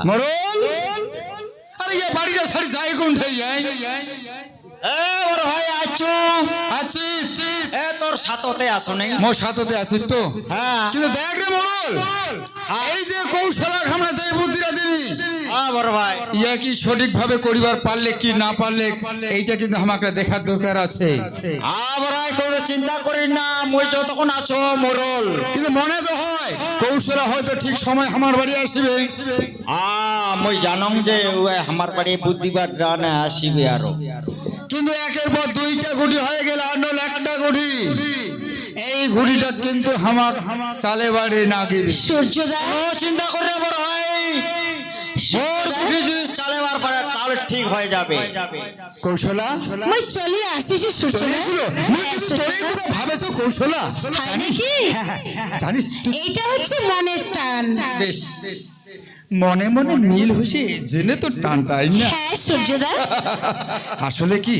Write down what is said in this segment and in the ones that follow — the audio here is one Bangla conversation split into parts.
মরল আরে ये বাড়িটা ছাড়ি যায় কোন ঠাই যায় এ বড় ভাই আছো আছি এ তোর সাথতে আসো নাই মো সাথতে আছি তো হ্যাঁ কিন্তু দেখ রে মরল এই যে কৌশলা খামরা যায় বুদ্ধিরা দিবি হ্যাঁ বড় ভাই ইয়া কি সঠিকভাবে করিবার পারলে কি না পারলে এইটা কিন্তু আমাকে দেখার দরকার আছে বড় ভাই কোনো চিন্তা করি না মই যতক্ষণ আছো মরল কিন্তু মনে তো হয় কৌশলা হয়তো ঠিক সময় আমার বাড়ি আসবে মই জানং যে ওই আমার বাড়ি বুদ্ধিবার রানে আসিবে আরো কিন্তু একের পর দুইটা গুটি হয়ে গেল আর নল একটা গুটি এই ঘুড়িটা কিন্তু আমার চালে বাড়ি না গিরি সূর্যদা ও চিন্তা করে বড় ভাই মোর বুদ্ধি যদি চালেবার পারে তাহলে ঠিক হয়ে যাবে কৌশলা মই চলে আসিছি সূর্যদা চলেছিল তোরে কথা ভাবেছো কৌশলা হয় নাকি জানিস তুই এইটা হচ্ছে মনের টান বেশ মনে মনে মিল হয়েছে জেনে তো টানটাই না হ্যাঁ সূর্যদা আসলে কি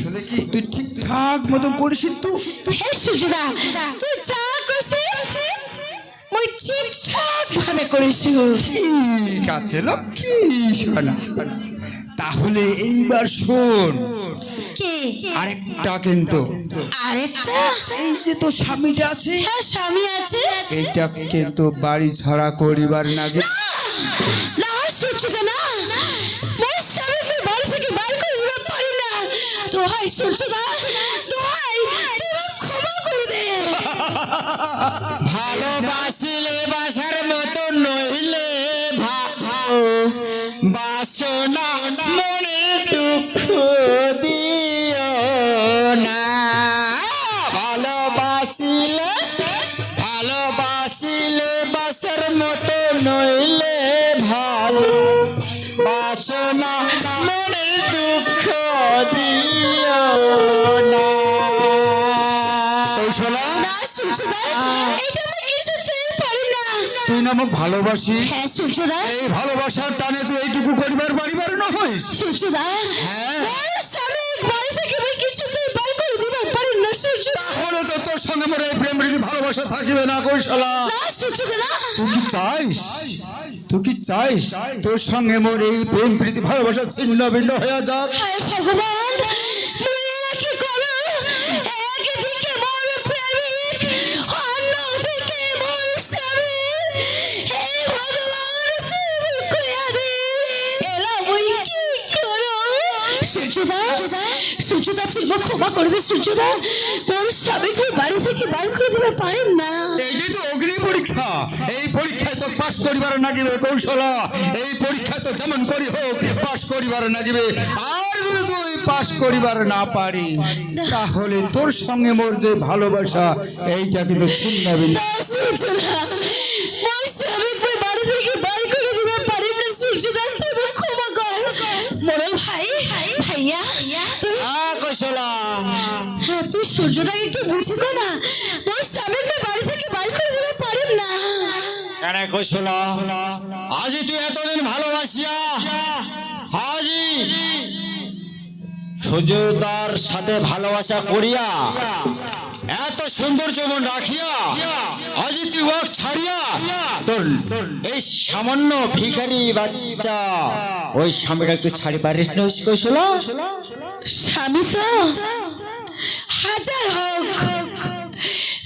তুই ঠিকঠাক মতন করিস তো হ্যাঁ সূর্যদা তুই যা করছিস মই ঠিকঠাক ভাবে করেছি ঠিক আছে লক্ষ্মী শোনা তাহলে এইবার শোন কি আরেকটা কিন্তু আরেকটা এই যে তো স্বামীটা আছে হ্যাঁ স্বামী আছে এইটা কিন্তু বাড়ি ছাড়া করিবার নাগে না সূর্যদা না মোর স্বামীকে বাড়ি থেকে বাইর করে দিতে পারি না দোহাই সূর্যদা দোহাই তুই ক্ষমা করে দে ভালোবাসিলে বাসার মতো নইলে বাসনা মনে দুঃখ দিও না ভালোবাসিলে বাসার মতো নইলে ভালো বাসনা মনে দুঃখ দিও না কৌশলা না সূর্যদা এটা আমি কিছুতেই পারি না তুই নামক ভালোবাসি হ্যাঁ সূর্যদা এই ভালোবাসার টানে তুই এইটুকু করিবার পারিবার না হইস সূর্যদা হ্যাঁ মোর স্বামী বাড়ি থেকে আমি কিছুতেই বাইর করে দিতে পারি না সূর্যদা তাহলে তো তোর সঙ্গে মোর এই প্রেম প্রীতি ভালোবাসা থাকিবে না কৌশলা না সূর্যদা না তুই কি চাইস তোর সঙ্গে মোর এই প্রেম প্রীতি ভালোবাসা ছিন্ন ভিন্ন হয়ে যাক হায় ভগবান মুই কি করো একদিকে মোর প্রেমিক অন্যদিকে মোর স্বামী হে ভগবান তুমি কইয়া দে এলা মুই কি করো সূর্যদা তুই মোক ক্ষমা করে দে সূর্যদা মোর স্বামীকে বাড়ি থেকে বার করে দিতে পারেন না এই যে তো অগ্নি পরীক্ষা এই পরীক্ষায় তো পাস করিবার নাগিবে কৌশলা এই পরীক্ষায় তো যেমন করি হোক পাস করিবার নাগিবে আর যদি তুই পাস করিবার না পারি তাহলে তোর সঙ্গে মোর যে ভালোবাসা এইটা কিন্তু ছিন্ন ভিন্ন না সূর্যদা মোর স্বামীকে বাড়ি থেকে বার করে দিতে পারেন না সূর্যদা তুই মোক ক্ষমা কর মোরল ভাইয়া তুই কৌশলা হ্যাঁ তুই সূর্যদা একটু বুঝি কো না মোর স্বামীকে বাড়ি থেকে বার করে দিতে পারেন না কেন কৌশলা আজি তুই এতদিন ভালোবাসিয়া আজি সুযোদার সাথে ভালোবাসা করিয়া এত সুন্দর জীবন রাখিয়া আজি তুই ওয়াক ছাড়িয়া তোর এই সামান্য ভিখারি বাচ্চা ওই স্বামীটা একটু ছাড়ি পারিস না কৌশলা স্বামী তো হাজার হোক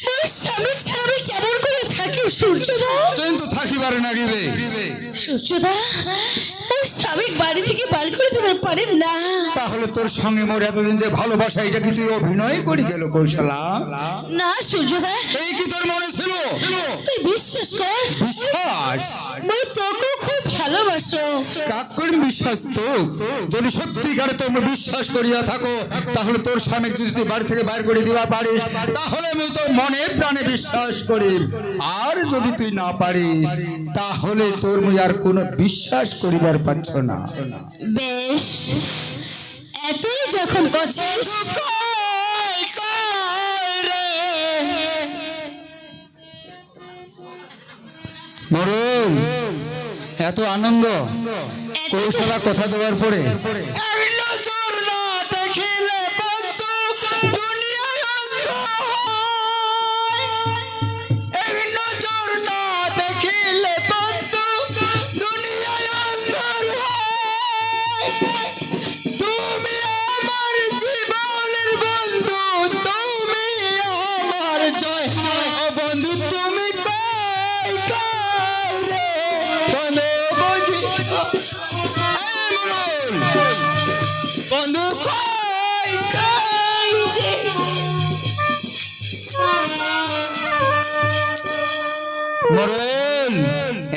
মোর স্বামী ছাড়া আমি কেমন করে থাকি সূর্যদা কিন্তু থাকিবার নাগিবে সূর্যদা মোর স্বামী বাড়ি থেকে বার করে দিতে পারেন না তাহলে তোর সঙ্গে মোর এতদিন যে ভালোবাসা এটা কি তুই অভিনয় করি গেল কৌশলা না সূর্যদা এই কি তোর মনে ছিল তুই বিশ্বাস কর বিশ্বাস মই তোকে খুব ভালোবাসো কাক করিম বিশ্বাস তো যদি সত্যিকারে তোমরা বিশ্বাস করিয়া থাকো তাহলে তোর স্বামী যদি তুই বাড়ি থেকে বাইর করে দিবা পারিস তাহলে আমি তো মনে প্রাণে বিশ্বাস করি আর যদি তুই না পারিস তাহলে তোর মুই আর কোনো বিশ্বাস করিবার পাচ্ছ না বেশ করছিস? মরণ এত আনন্দ কৌশলা কথা দেওয়ার পরে বন্ধু মরণ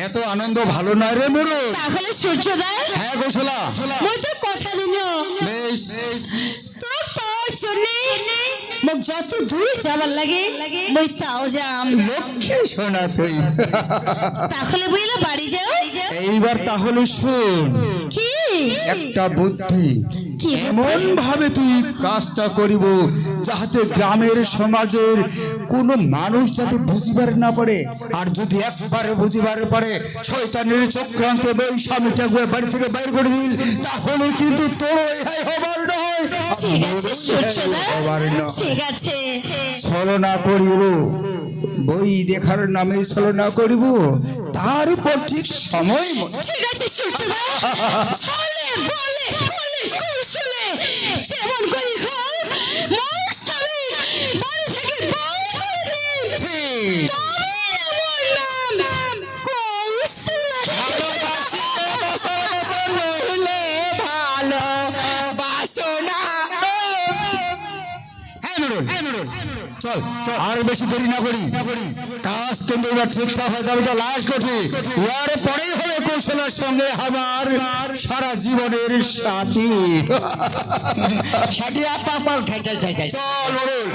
এত আনন্দ ভালো নয় রে মরণ। তাহলে সূর্যদা হ্যাঁ কৌশলা মই তো কথা দিনো বেশ তোর পাওয়ার জন্যে মোক যত দূর যাবার লাগে মই তাও যাম। লক্ষ্যে শোনা তুই তাহলে বইলা বাড়ি যাও। এইবার তাহলে শোন কি একটা বুদ্ধি কি বুদ্ধি? এমন ভাবে তুই কাজটা করিব যাহাতে গ্রামের সমাজের কোনো মানুষ যাতে বুঝিবার না পারে, আর যদি একবারে বুঝিবার পারে শয়তানের চক্রান্তে ওই স্বামীটা বাড়ি থেকে বাইর করে দিল, তাহলে কিন্তু তোর ইহাই হবার নয়, ঠিক আছে সূর্যদা, হবার নয়। ঠিক আছে। ছলনা করিব, বই দেখার নামে ছলনা করিব, তারপর ঠিক সময় মতো ঠিক আছে সূর্যদা, চলে বলে বলে কৌশলে যেমন করি হোক মোর স্বামী বাড়ি থেকে বাইর করে দিন। ঠিক। তবেই আমার নাম কৌশলা। হ্যাঁ নুরুল, চল আর বেশি দেরি না করি, কাজ কিন্তু এবার ঠিকঠাক হয়ে যাবে। তো লাশ কঠি ইয়ার পরেই হবে কৌশলের সঙ্গে আমার সারা জীবনের সাথী। চল নুরুল।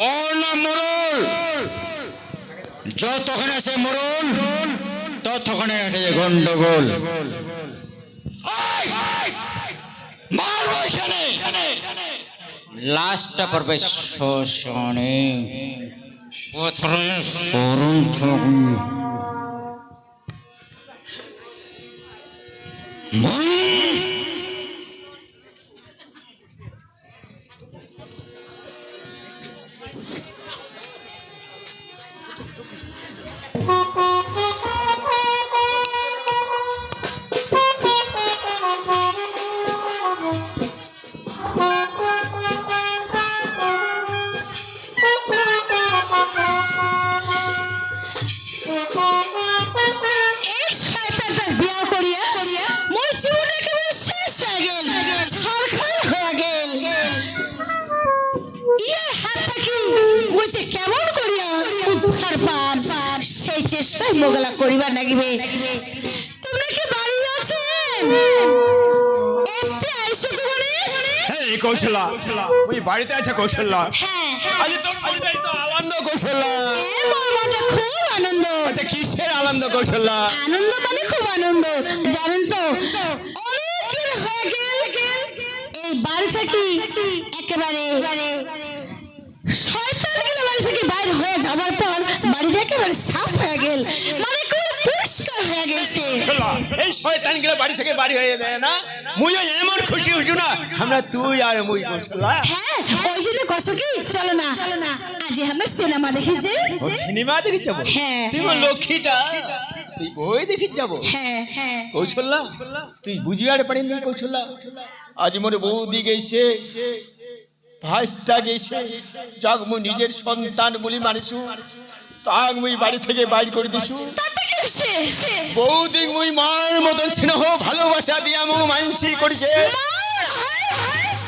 ওর নাম মোরল। যতক্ষণ আছে মোরল ততক্ষণে আছে গন্ডগোল। মারবো এখানে, লাশটা পড়বে শ্মশানে। প্রথমে সরণ ছবি এই শয়তানটার বিয়া করিয়া মোর জীবন একেবারে শেষ হয়ে গেল, ছারখার হয়ে গেল। ইয়ে হাতটা কি বুঝে কেমন করিয়া উদ্ধার পান সেই চেষ্টায় মোগলা করিবার লাগিবে। তোমরা কি বাড়ি আছেন? এতে আইসো তো বলে। এই কৌশলা, ওই বাড়িতে আছে কৌশলা। হ্যাঁ, আজ তোর বাড়িটাই তো আনন্দ কৌশলা। এ মোর মনটা খুব আনন্দ। আচ্ছা কিসের আনন্দ কৌশলা? আনন্দ মানে খুব আনন্দ, জানেন তো অনেক দিন হয়ে গেল এই বাড়ি থেকে একেবারে শয়তানগুলো বাড়ি থেকে বাইরে হয়ে যাবার পর বাড়িটা একেবারে সাফ হয়ে গেল, মানে খুব পরিষ্কার হয়ে গেছে। কৌশলা, এই শয়তান গুলো বাড়ি থেকে বাড়ি হয়ে যায় না, মুই এমন খুশি হইছু না আমরা তুই আর মুই কৌশলা। হ্যাঁ, ওই জন্য কসো কি চলো না আজ আমরা সিনেমা দেখি যে। ও সিনেমা দেখিস যাবো? হ্যাঁ। তুই মোর লক্ষ্মীটা, তুই বই দেখিস যাবো? হ্যাঁ হ্যাঁ, কৌশলা তুই বুঝিবার পারিনি কৌশলা, আজ মোর বৌদি গেছে, ভাইস্তা গেছে, যাক মুই নিজের সন্তান বলি মানিছু, তাক মুই বাড়ি থেকে বাইর করে দিছু। তাতে কি হচ্ছে? বৌদি মুই মার মতন স্নেহ ভালোবাসা দিয়া মু মানসি করিছে। মার হয়,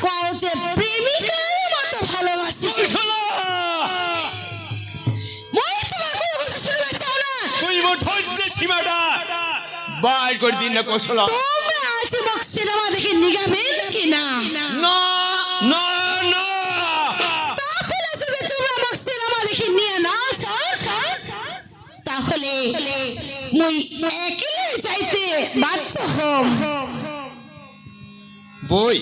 কও যে প্রেমিকার মতো ভালোবাসিস। কৌশলা, মই তোমার কোনো কথা শুনতে চাও না। তুই মোর ধৈর্যের সীমাটা বাইর করে দিন না কৌশলা। তোমরা আজ মোক সিনেমা দেখে নিগাবেন কি না? না না মুই একলে যাইতে বাধ্য হম। বই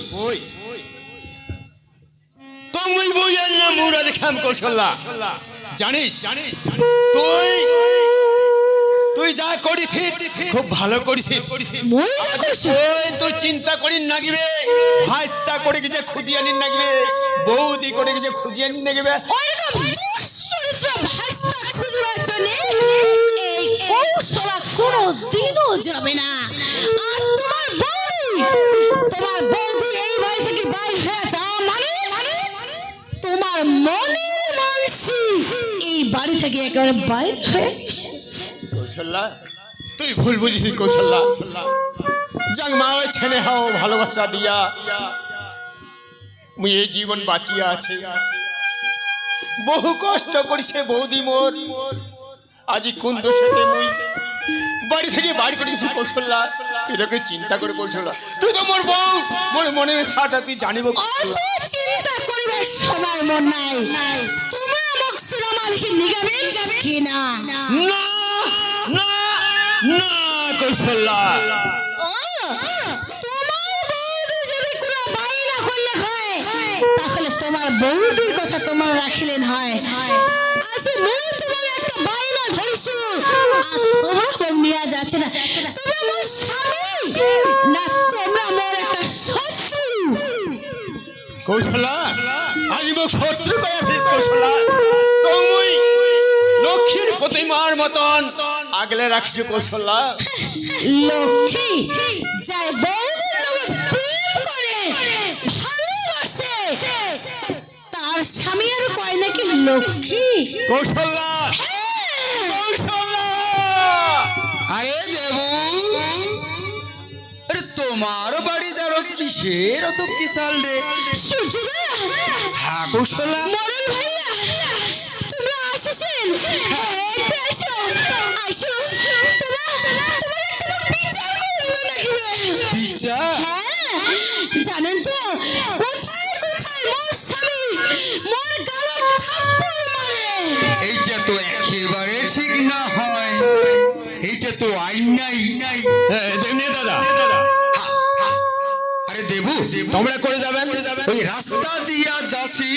তুমি বইয়ের না মুরা দেখাম কৌশল্যা জানিস তুই তুই যা করিস খুব ভালো করিস মুই যা করছি তুই চিন্তা করিস নাগিবে ভাইস্তা করে গেছে খুঁজিয়ে নিন নাগিবে বৌদি করে গেছে খুঁজিয়ে নিন নাগিবে ওইরকম দুশ্চরিত্র ভাষা খুঁজবার জন্য এই কৌশলা কোনো দিনও যাবে না। আর তোমার বৌদি এই বাড়ি থেকে বাইর হয়ে যাওয়া মানে তোমার মনের মানসি এই বাড়ি থেকে একেবারে বাইর হয়ে গেছে। কৌশল্যা তুই ভুল বুঝিস কৌশল্যা যাক মা ওই ছেলে হাও ভালোবাসা দিয়া মুই এই জীবন বাঁচিয়া আছে বহু কষ্ট করিছে বৌদি মোর আজি কোন দোষেতে মুই বাড়ি থেকে বাড়ি করে দিছি কৌশল্যা তুই তোকে চিন্তা করে কৌশল্যা তুই তো মোর বউ মোর মনে থাটা তুই জানিব অত চিন্তা করিবার সময় মন নাই। তোমরা মোক সিনেমা দেখে নিগাবেন কি না? না না না কৌশল্যা ও তোমার বৌদি যদি কোনো বায়না করলে হয় তাহলে তোমার বৌদির কথা তোমার রাখিলেন হয়। আচ্ছা মই তোমার একটা বায়না ধরিছো আর তোমরা বল নিয়ে যাচ্ছে না। তোমরা মোর স্বামী না তোমরা মোর একটা শত্রু? কৌশল্যা আজি মোক শত্রু কয়া ফিরিত কৌশল্যা তুমি লক্ষ্মীর প্রতিমার মতন আগলে রাখিস কৌশল্যা লক্ষ্মী যাই বৌদির নামে প্রেম করে ভালোবাসে তার স্বামী আর কয় নাকি লক্ষ্মী? কৌশল্যা হ্যাঁ। কৌশল্যা আরে দেবু, আরে তোমার বাড়ি দাঁড়ো কিসের অত কিসাল রে? সূর্যদা, হ্যাঁ কৌশলা, মরণ ভাইয়া তোমরা আসেছেন? হ্যাঁ তো আসো আসো। তোমার একটা বিচার করবো নাকি? বিচার? হ্যাঁ জানেন তো কোথায় কোথায় মোর স্বামী মোর গালে থাপ্পড় মারে। এইটা তো একেবারে ঠিক না হয়, এইটা তো আইন নাই। দেখনি দাদা আরে দেবু, তোমরা করে যাবেন ওই রাস্তা দিয়া যাচ্ছি,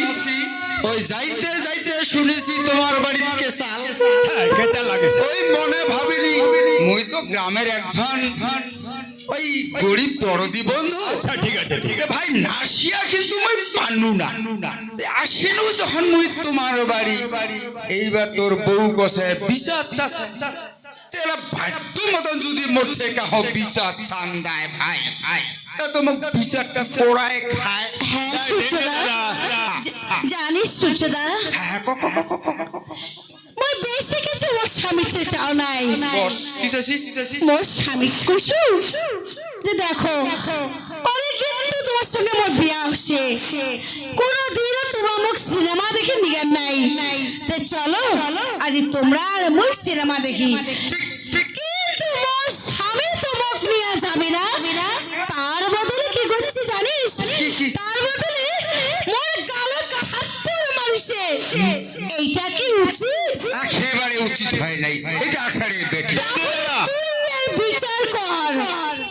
ওই যাইতে যাইতে শুনেছি তোমার বাড়ির কেসাল। হ্যাঁ কেচা লাগেছে ওই মনে ভাবিনি মুই তো গ্রামের একজন ওই গরিব দরদি বন্ধু। আচ্ছা ঠিক আছে ঠিক আছে ভাই নাসিয়া কিন্তু মুই পানু না আসিনু তখন মুই তোমার বাড়ি। এইবার তোর বউ কষে বিচার চাষে তেরা বাধ্য মতন যদি মোর থেকে হোক বিচার চান দেয় ভাই, তা তো মোক বিচারটা কোড়ায় খায়। হ্যাঁ সূর্যদা, জানিস সূর্যদা হ্যাঁ মই বেশি কিছু মোর স্বামীতে চাও নাই। বস কি চাইছিস? মোর স্বামী কুসু যে দেখো অনেক কিন্তু তোমার সঙ্গে মোর বিয়া হচ্ছে, কোনোদিনও তোমার মুখ সিনেমা দেখে নিগান নাই। তো চলো আজি তোমরা আর মুখ সিনেমা দেখি। কিন্তু মোর স্বামী তো মুখ নিয়ে যাবে না, তার বদলে কি করছি জানিস? কি? তার বদলে মোর গালে থাপ্পড় মারিছে। এইটা কি উচিত? একেবারে উচিত হয় নাই, এটা আখারে বেটি। তুই এর বিচার কর।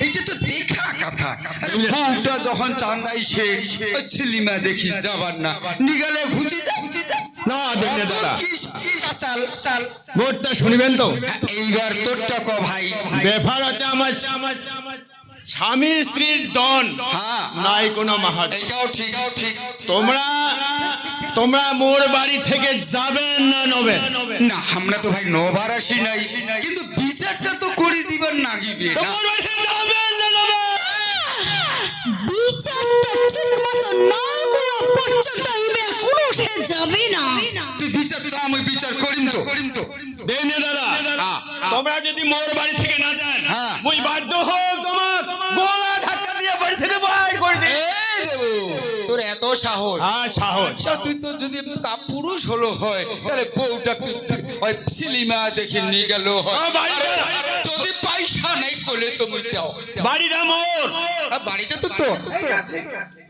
এটা তো দেখা কথা। আরে বউটা যখন চান্দাইছে ওই ছিলিমা দেখি যাবার না নিগালে ঘুচি যায় না দেখনি দাদা কাচাল। মোটটা শুনিবেন তো এইবার তোরটা ক ভাই। ব্যাপার আছে আমার স্বামী স্ত্রীর দন হ্যাঁ নাই কোনো মাহাজ এটাও ঠিক। তোমরা তোমরা মোর বাড়ি থেকে যাবেন না নবেন না আমরা তো ভাই নবার আসি নাই, কিন্তু বিচারটা তো করে দিবার নাগিবে না। তোমার বাড়ি থেকে যাবেন না নবেন বিচারটা ঠিক মতো না করা পর্যন্ত ইমে কোনো সে যাবে না। তুই বিচার চা, আমি বিচার করিম তো। দেখনি দাদা হ্যাঁ। তোমরা যদি মোর বাড়ি থেকে না যান হ্যাঁ। মুই বাধ্য হোক তোমার গলা ধাক্কা দিয়ে বাড়ি থেকে বাইর করে দে এই দেবো, তোর এত সাহস? হ্যাঁ সাহস আচ্ছা, তুই তো যদি পুরুষ হলো হয় তাহলে বউটা তুই ওই সিনেমা দেখে নিয়ে গেল হয়। হ্যাঁ, বাড়িতে। আরে, যদি পয়সা নেই কোলে তো মুই দাও বাড়িটা মোর বাড়িটা তো তোর।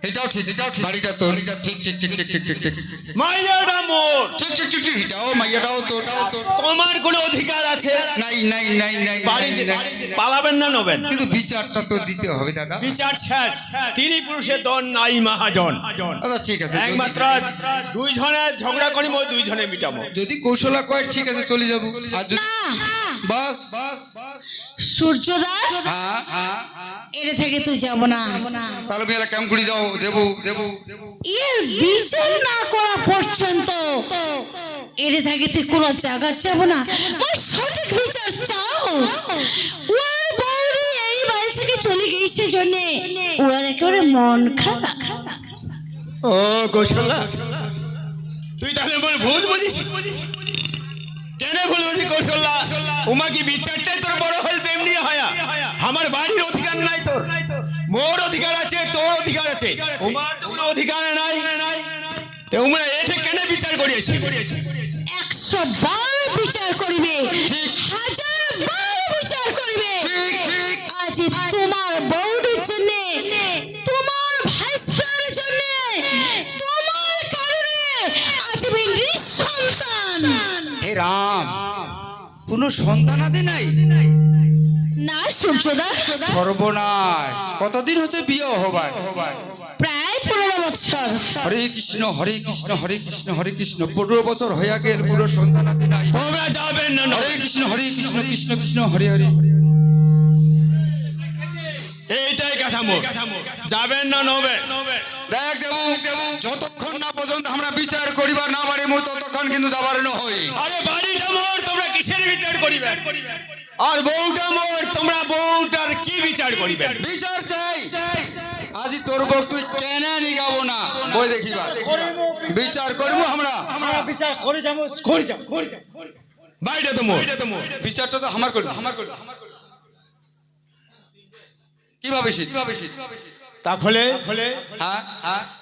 এটাও ঠিক, বাড়িটা তোর, ঠিক ঠিক ঠিক ঠিক ঠিক ঠিক ঠিক মাইয়াটা মোর। ঠিক ঠিক ঠিক ঠিক, এটাও মাইয়াটাও তোর। তোমার কোনো অধিকার আছে? নাই নাই নাই নাই বাড়ি নাই, নাই। পালাবেন না নবেন? কিন্তু বিচারটা তো দিতে হবে দাদা। বিচার শেষ। তিনি পুরুষের দন নাই মহাজন। আচ্ছা ঠিক আছে, একমাত্র দুইজনে ঝগড়া করিম, ওই দুইজনে মিটামো। যদি কৌশলা কয় ঠিক আছে চলে যাবো, আর যদি না বাস সূর্যদা, হ্যাঁ এটা থেকে তুই যাব না। তাহলে মেয়েরা কেমন করে যাও, দেবো দেবো এর বিচার না করা পর্যন্ত এটা থেকে তুই কোনো জায়গা যাব না। ওই সঠিক বিচার চাও। ওই বৌদি এই বাড়ি থেকে চলে গেছে জন্য ওর একেবারে মন খারাপ। ও কৌশল্যা, তুই তাহলে বল ভুল বুঝিস? কেন ভুল বুঝি কৌশল্যা? উমা কি বিচারটাই তোর বড় হল তেমনি হয়া? আমার বাড়ির অধিকার নাই তোর, মোর অধিকার আছে, তোর অধিকার আছে, উমার তো কোনো অধিকার নাই। তে উমা এতে কেন বিচার করিয়েছি? 100 বার বিচার করিবে, 1000 বার বিচার করিবে। আজ তোমার বৌদির জন্য, তোমার ভাইস্তার জন্য, তোমার কারণে আজ আমি নিঃসন্তান। হে রাম, কোনো সন্তান আদে নাই? না সূর্যদা, সর্বনাশ, কতদিন হচ্ছে বিয়ে হবার? প্রায় 15 বছর। হরে কৃষ্ণ হরে কৃষ্ণ হরে কৃষ্ণ হরে কৃষ্ণ, 15 বছর হয়ে গেল, পুরো সন্তান আদে নাই। তোমরা যাবেন না। হরে কৃষ্ণ কৃষ্ণ কৃষ্ণ হরে হরে। এইটাই কথা মোর, যাবেন না নবে? দেখ দেবু, যতক্ষণ না পর্যন্ত আমরা বিচার করিবার না পারি ততক্ষণ কিন্তু যাবার নয়। আরে বাড়িটা মোর, তোমরা কিসের বিচার করিবেন? আর বউটা মোর, তোমরা বউটার কি বিচার করিবেন? বিচার চাই। আজি তোর বউ তুই কেন নিগাবো না বই দেখিবার? বিচার করিব আমরা, বিচার করে যাবো, করে যাবো। বাড়িটা তো মোর। বিচারটা তো আমার করবো। কি ভাবিস? তাহলে হ্যাঁ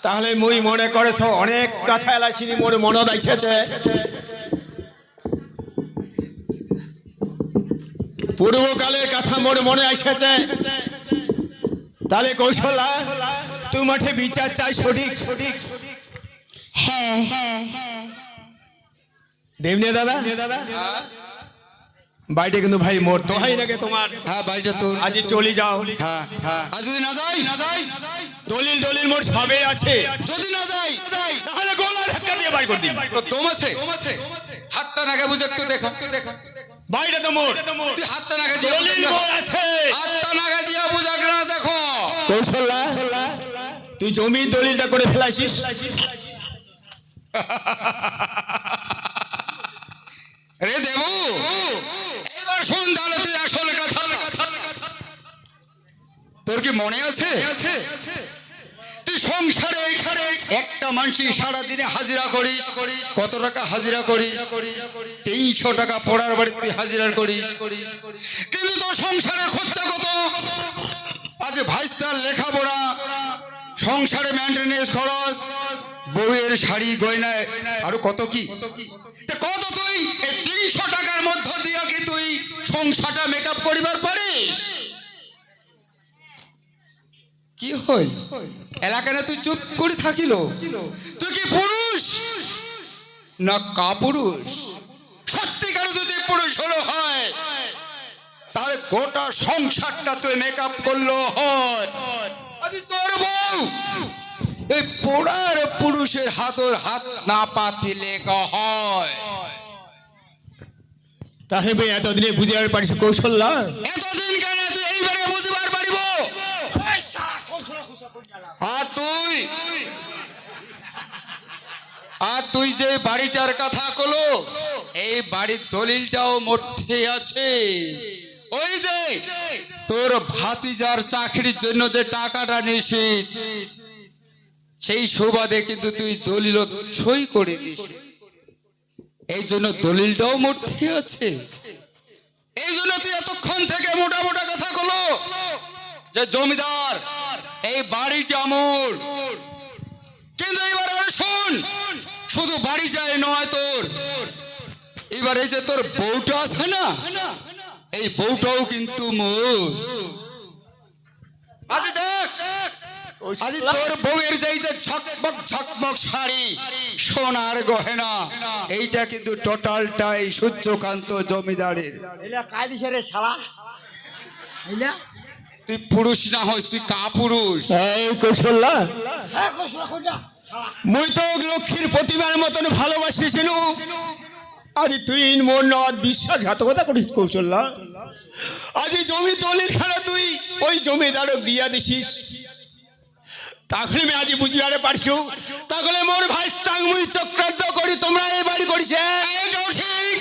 তাহলে মুই মনে করেছ অনেক কথা এলাইছিনি, মোর মনে দাইছে। পূর্বকালের কথা মোর মনে আসেছে। তাহলে কৌশলা, তুই মাঠে বিচার চাই সঠিক। হ্যাঁ দেবনে দাদা, বাড়িটা কিন্তু ভাই মোর, তো হয় নাকি তোমার? হ্যাঁ বাড়িটা তোর। আজ চলে যাও। হ্যাঁ আর যদি না যাই, দলিল দলিল মোর সবে আছে। যদি না যাই তাহলে গোলা ধাক্কা দিয়ে বাড়ি করে দিবি। তো তোম আছে, হাতটা নাগে বুঝে একটু দেখা। বাড়িটা তো মোর, তুই হাতটা নাগে দিয়ে দলিল মোর আছে। হাতটা নাগে দিয়া বুঝা না দেখো। কৌশল্যা, তুই জমির দলিলটা করে ফেলাইছিস। রে দেবু, এবার শোন তাহলে তুই আসলে কথা। তোর কি মনে আছে তুই সংসারে একটা মানুষই সারাদিনে হাজিরা করিস? কত টাকা হাজিরা করিস? 300 টাকা পড়ার বাড়ি তুই হাজিরা করিস, কিন্তু তোর সংসারের খরচা কত? আজ ভাইস্তার লেখাপড়া, সংসারে মেনটেনেন্স খরচ, বউয়ের শাড়ি গয়নায় আরো কত কি কত, তুই এই 300 টাকার মধ্য দিয়ে কি তুই সংসারটা মেকআপ করিবার পারিস? কি হল এলাকায় তুই চুপ করে থাকিল? তুই কি পুরুষ না কাপুরুষ? সত্যিকার যদি পুরুষ হলো হয় তাহলে গোটা সংসারটা তুই মেকআপ করলো হয়। আজ তোর বউ এই পোড়ার পুরুষের হাতর হাত না পাতিলে হয়। তাহলে ভাই এতদিনে বুঝে আর পারিস কৌশল্যা? এতদিন কেন তুই এইবারে বুঝবার পারিব? আর তুই যে বাড়িটার কথা কলো, এই বাড়ির দলিলটাও মধ্যে আছে। ওই যে তোর ভাতিজার চাকরির জন্য যে টাকাটা নিছিস, সেই সুবাদে কিন্তু তুই দলিল সই করে দিস। এই জন্য দলিলটাও মধ্যে আছে। এই জন্য তুই এতক্ষণ থেকে মোটা মোটা কথা কলো যে জমিদার এই বাড়িটা আমার। কিন্তু এবার আর শোন, শুধু বাড়িটাই নয় তোর, এবার এই যে তোর বউটা আছে না, এই বউটাও কিন্তু মোর। আজ দেখ আজ তোর বউয়ের যেই যে ঝকমক ঝকমক শাড়ি সোনার গহেনা এইটা কিন্তু টোটালটাই সূর্যকান্ত জমিদারের। এলা কায়দিছে রে শালা এলা তুই পুরুষ না হস, তুই কা পুরুষ? এই কৌশল্যা কসলা কোনটা শালা মুই তো লক্ষ্মীর প্রতিমার মতন ভালোবাসিস আজ তুই মোর নদ বিশ্বাসঘাতকতা করিস কৌশল্যা। আজ জমি দলিল খেলা তুই ওই জমিদারক দিয়া দিছিস, তাহলে আমি আজ বুঝিয়ারে পারছু তাহলে মোর ভাই তাং মুই চক্রান্ত করি তোমরা এই বাড়ি করিছে। এইটাও ঠিক,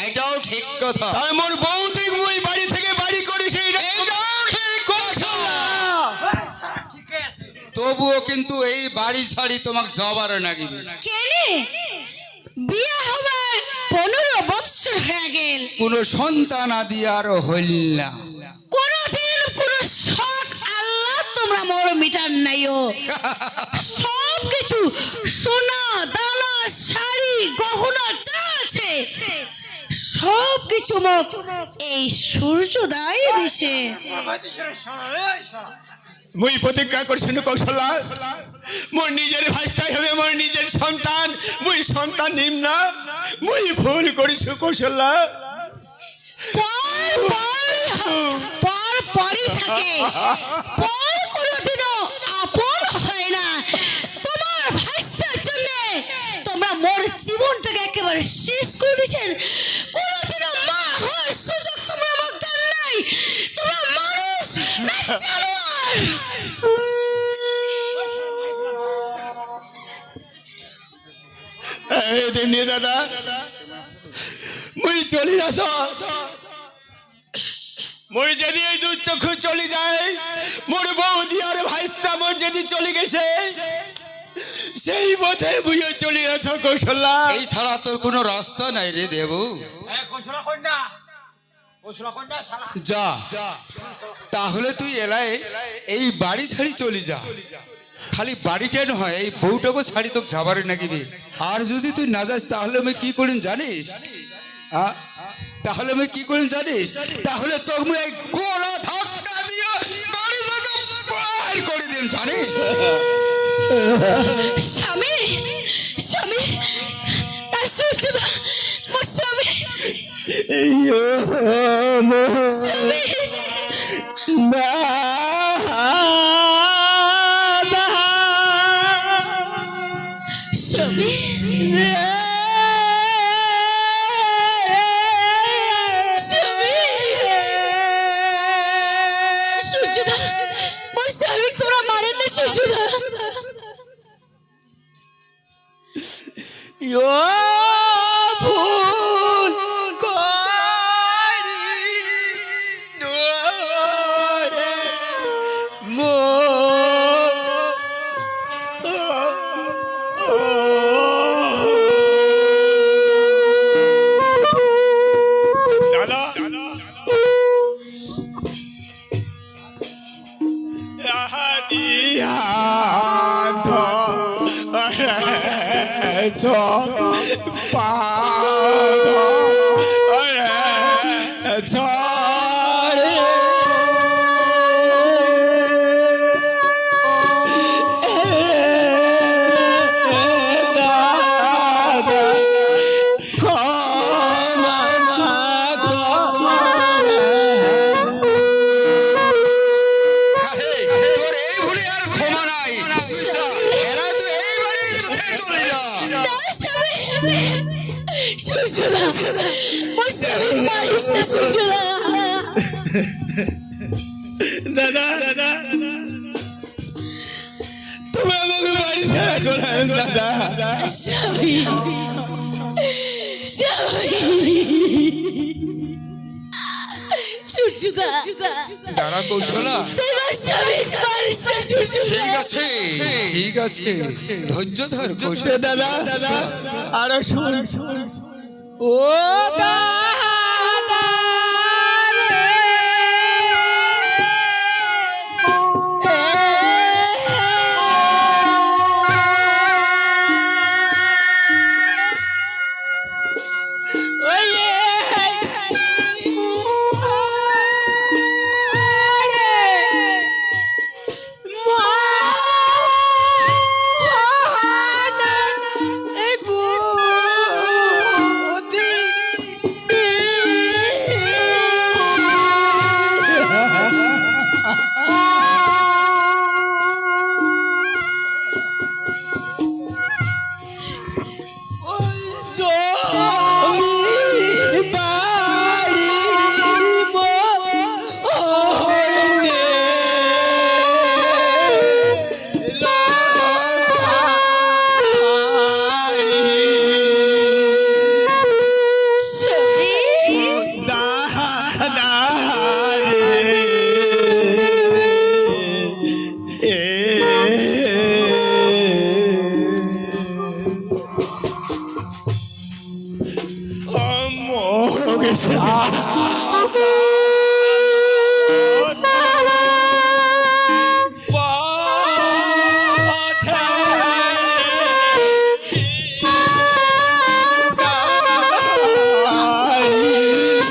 এইটাও ঠিক কথা। তাহলে মোর বৌদি মুই বাড়ি থেকে বাড়ি করিস এইটাও ঠিক কথা। তবুও কিন্তু এই বাড়ি ছাড়ি তোমাকে যাবার নাগিবে। কেনে বিয়া হবার 15 বছর হয়ে গেল, কোনো সন্তান আদি আর হইল না। কোনদিন কোন শখ আল্লাহ তোমরা মোর মিটার নাইও। সব কিছু সোনা দানা শাড়ি গহনা যা আছে সব কিছু মোক এই সূর্যোদয় দিছে। মুই প্রতিজ্ঞা করছি কৌশল্যা মোর নিজের ভাইস্তাই হবে মোর নিজের সন্তান, মুই সন্তান নিম না, মুই ভুল করিস কৌশল্যা। পরই থাকে, পর কোনোদিনও আপন হয় না। তোমার ভাইস্তার জন্য তোমরা মোর জীবনটাকে একেবারে শেষ করে দিয়েছেন। কোনোদিনও মা হওয়ার সুযোগ তোমরা আমাকে দেন নাই। তোমরা মানুষ না জানোয়ার। দেবনি দাদা মুই চলি আস, মুই যদি এই দু চক্ষু চলি যায় মোর বৌদি আর ভাইস্তা মোর যদি চলে গেছে সেই পথে বুঝে চলে আস কৌশল্যা। এই ছাড়া তোর কোনো রাস্তা নাই রে দেবু। যা তাহলে তুই এলায় এই বাড়ি ছাড়ি চলে যা। খালি বাড়িটা নয় এই বউটাকে ছাড়ি তোকে যাবারে নাকিবে। আর যদি তুই না যাস তাহলে আমি কি করিম জানিস? তাহলে আমি কি করিম জানিস? তাহলে তোকে এই গোলা ধাক্কা দিয়ে বাড়ি থেকে বাইর করে দিন জানিস? স্বামী স্বামী সূর্যদা মোর স্বামী স্বামী স্বামী সূর্যদা মোর স্বামী তোরা মারেন না সূর্যদা। ভুল করি নোরে মোর দাদা আরে, তোর এই ভুলে আর ক্ষমা নাই। তুই যা, এলা তুই এই বাড়ি চলে যা। না স্বামী সূর্যদা মোর স্বামী মারিস না সূর্যদা। দাদা তুমি আমাকে বাড়ি ছাড়া করেন দাদা। স্বামী স্বামী সূর্যদা দাঁড়া কৌশলা। তোমার স্বামী মারিস না সূর্যদা। ঠিক আছে ঠিক আছে, ধৈর্য ধর কৌশল। দাদা আরো শুন ও দাদা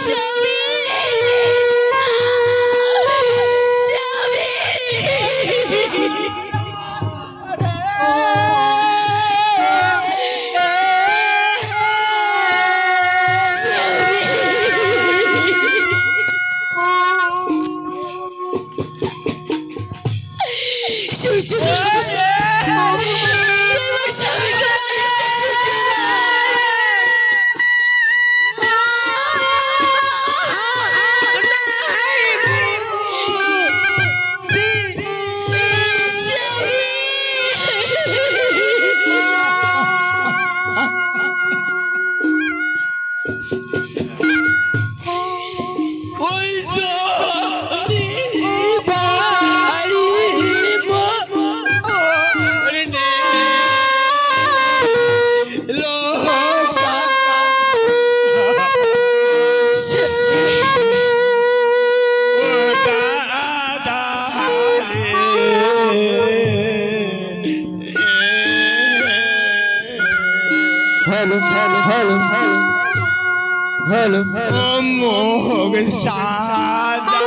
স্বামী মোগ সাদা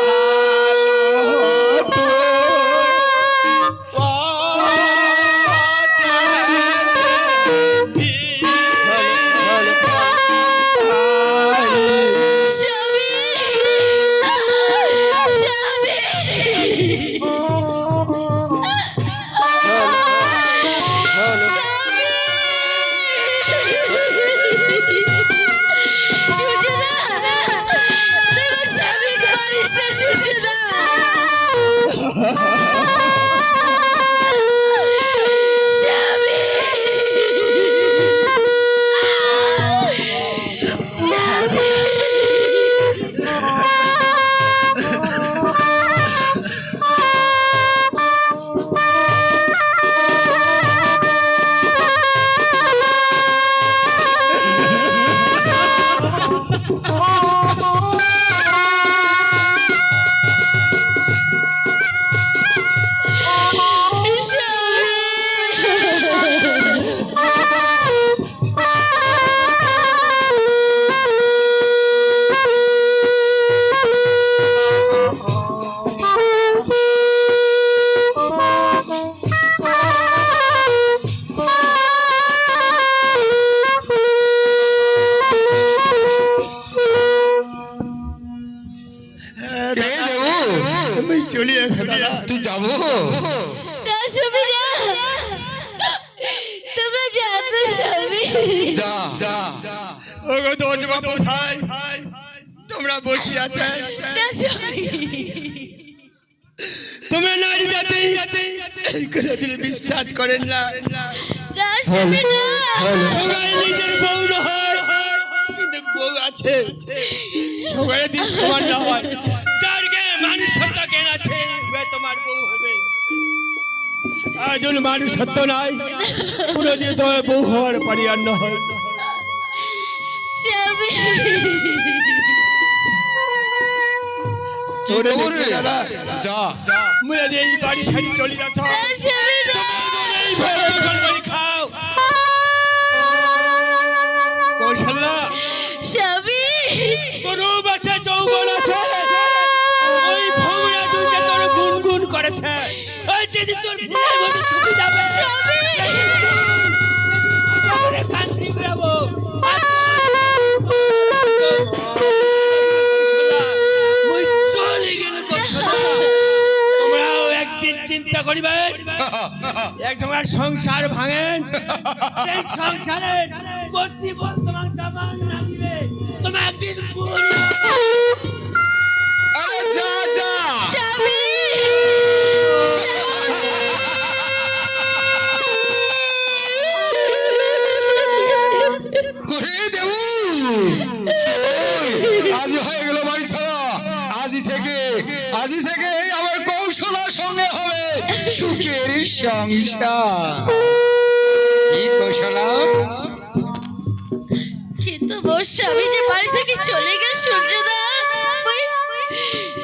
চলে আসে দাদা। তুই যাবো তোমরা যাত্রা স্বামী যা ওগো দোষ বাবু ভাই তোমরা বসে আছে তোমরা নারী জাতি এই করে দিলে বিশ্বাস করেন না সবাই নিজের বউ না হয় কিন্তু বউ আছে সবাই দিন সমান না হয় যার গে মানুষ সত্য জ্ঞান আছে তোমার বউ হবে আজ মানুষ সত্য নাই কোনোদিন তোমার বউ হওয়ার পারি আর না হয় তোরে দাদা যা মুই আজ এই বাড়ি ছাড়ি চলে যাচ্ছ এই ভোগ দখল করে খাও কৌশল্যা তোর রূপ আছে যৌবন আছে ওই ভোমরা দুইকে তোর গুনগুন করেছে ওই যদি তোর বিয়ের মধ্যে ছুটি যাবে আমাদের কান্দি বেরাবো মুই চলে গেল কৌশল্যা তোমরাও একদিন চিন্তা করিবে এক তোমার সংসার ভাঙেন সেই সংসারের প্রতিফল তোমার দামান নামিবে তোমার একদিন আরে যা যা ওরে দেবু আজ হয়ে গেল বাড়ি ছাড়া আজই থেকে এই আমার কৌশলার সঙ্গে হবে সুখের সংসার কি কৌশলা কিন্তু মোর স্বামী যে বাড়ি থেকে চলে গেল সূর্যদা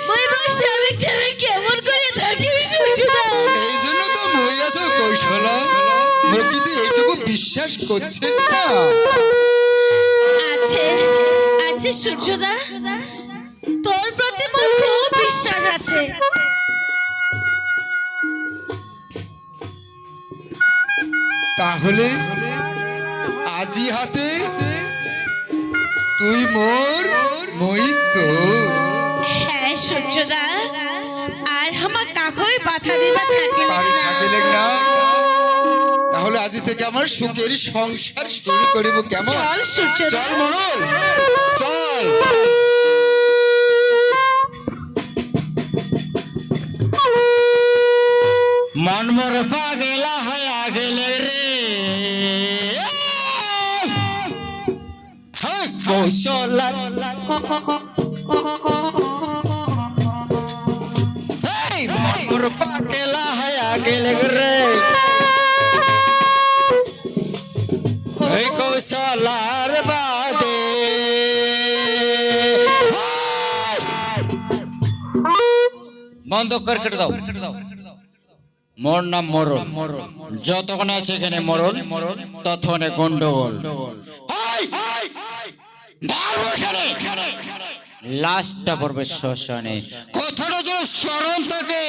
মই স্বামী ছেড়ে কেমন করে থাকি সূর্যদা এই জন্য তো মই আছো কৌশলা লোকে তো এইটুকু বিশ্বাস করছেন না। আছে আছে সূর্যদা, তোর প্রতি মোর খুব বিশ্বাস আছে। তাহলে আজি হাতে তুই মোর মই তোর। হ্যাঁ সূর্যদা, আর আমার কাকই বাধা দিবা থাকিলে বাড়ি না। থাকিলে না, তাহলে আজি থেকে আমার সুখের সংসার শুরু করিব। কেমন? চল সূর্যদা, চল মরল, চল। মন মোর পাগলা হয়ে গেলে রে, হ্যাঁ, কৌশলা এই মন মোর পাগলা হয়ে গেলে রে, এই কৌশলার বাদে বন্ধ করে কেটে দাও। মোর নাম মরণ, যতক্ষণ আছে এখানে মরণ ততক্ষণে গন্ডগোল। লাস্টটা পড়বে শ্মশানে, কথাটা যেন স্মরণ থাকে।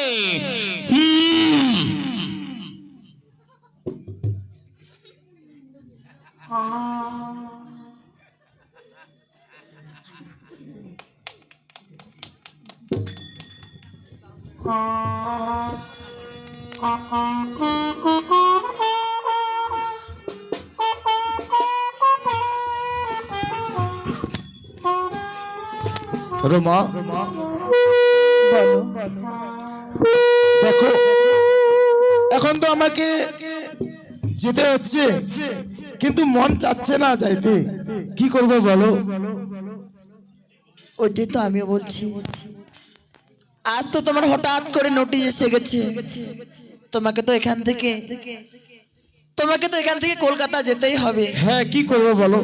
রোমা, বলো। দেখো এখন তো আমাকে যেতে হচ্ছে, কিন্তু মন চাচ্ছে না যাইতে, কি করবো বলো? ওইটাই তো আমিও বলছি। আজ তো তোমার হঠাৎ করে নোটিশ এসে গেছে, তোমাকে তো এখান থেকে কলকাতা যেতেই হবে। হ্যাঁ, কি করবো বলো?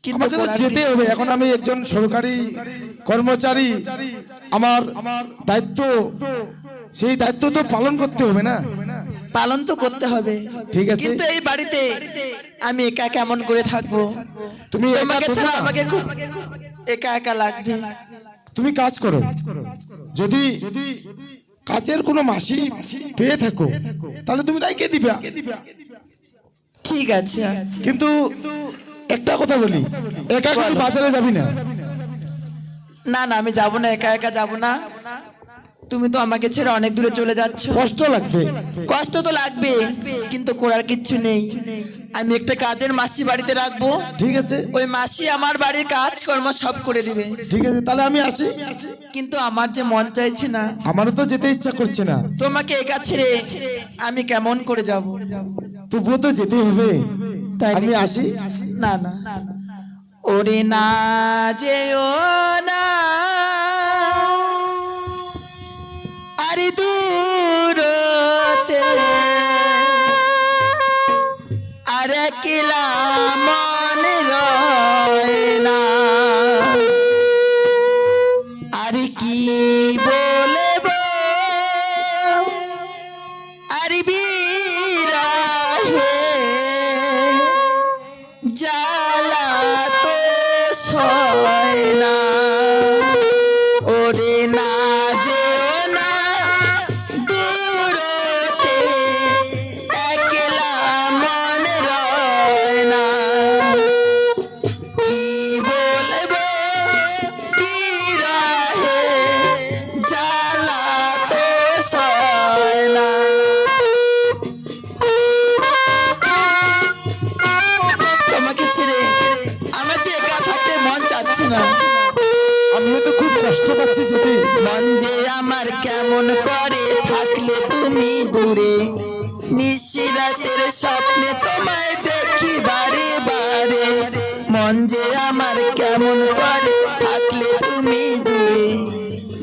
কিন্তু আমাকে তো করার যেতে কিছু- হবে। এখন আমি একজন সরকারি কর্মচারী, আমার দায়িত্ব, সেই দায়িত্ব তো পালন করতে হবে না? পালন তো করতে হবে। ঠিক আছে। কিন্তু এই বাড়িতে আমি একা কেমন করে থাকবো? তুমি একা তোমাকে তো ছাড়া না। আমাকে খুব একা একা লাগবে। তুমি কাজ করো, যদি কাজের কোনো মাসি পেয়ে থাকো তাহলে তুমি রাইকে দিবা। ঠিক আছে, কিন্তু একটা কথা বলি, একা কিন্তু বাজারে যাবি না। না না আমি যাব না, একা একা যাব না। তুমি তো আমাকে ছেড়ে অনেক দূরে চলে যাচ্ছ, কষ্ট লাগবে। কষ্ট তো লাগবে, কিন্তু করার কিচ্ছু নেই। আমি একটা কাজের মাসি বাড়িতে রাখবো, ঠিক আছে, ওই মাসি আমার বাড়ির কাজ কর্ম সব করে দিবে। ঠিক আছে, তাহলে আমি আসি। কিন্তু আমার যে মন চাইছে না, আমারও তো যেতে ইচ্ছা করছে না, তোমাকে একা ছেড়ে আমি কেমন করে যাব? তবুও তো যেতে হবে। তাই আমি নাকি? আসি। না না, ওরে না যেও না, আরে দূরতে আর একলা মন রয় না, আরে কি বলবো আরে বিরাহে জ্বালা তো সয় না, ওরে না যেও না দূরতে একলা মন রয় না, কি বলবো বিরহে জ্বালা তো সয় না। তোমাকে ছেড়ে আমার যে একা থাকতে মন চাচ্ছে না, আমিও তো খুব কষ্ট পাচ্ছি যেতে। মন যে আমার কেমন করে থাকলে তুমি দূরে, নিশিরাতের স্বপ্নে তোমায় দেখি বারে বারে, মন যে আমার কেমন করে থাকলে তুমি দূরে,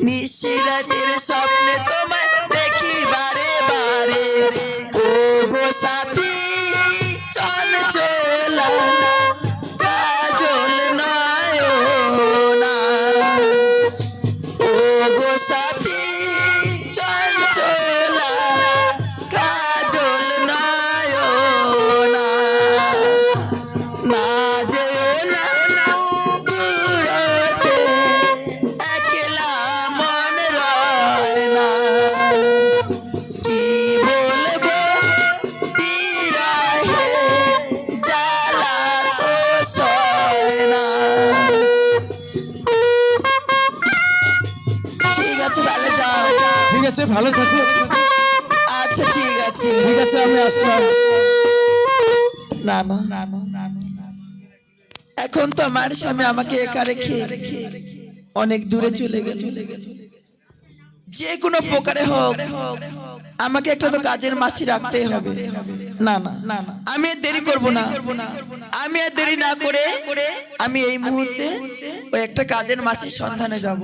নিশিরাতের স্বপ্নে তোমায় দেখি বারে বারে, ও গো সাথী চল চলা কাজল নয়না, ও গো সাথী চঞ্চলা কাজল নয়না, ভালো থাকো। আচ্ছা ঠিক আছে। ঠিক আছে, আমি আসলাম। না না, এখন তো আমার স্বামী আমাকে একা রেখে অনেক দূরে চলে গেল। যে কোনো প্রকারে হোক আমাকে একটা তো কাজের মাসি রাখতেই হবে। না না, আমি আর দেরি করব না। আমি আর দেরি না করে আমি এই মুহূর্তে ওই একটা কাজের মাসির সন্ধানে যাব।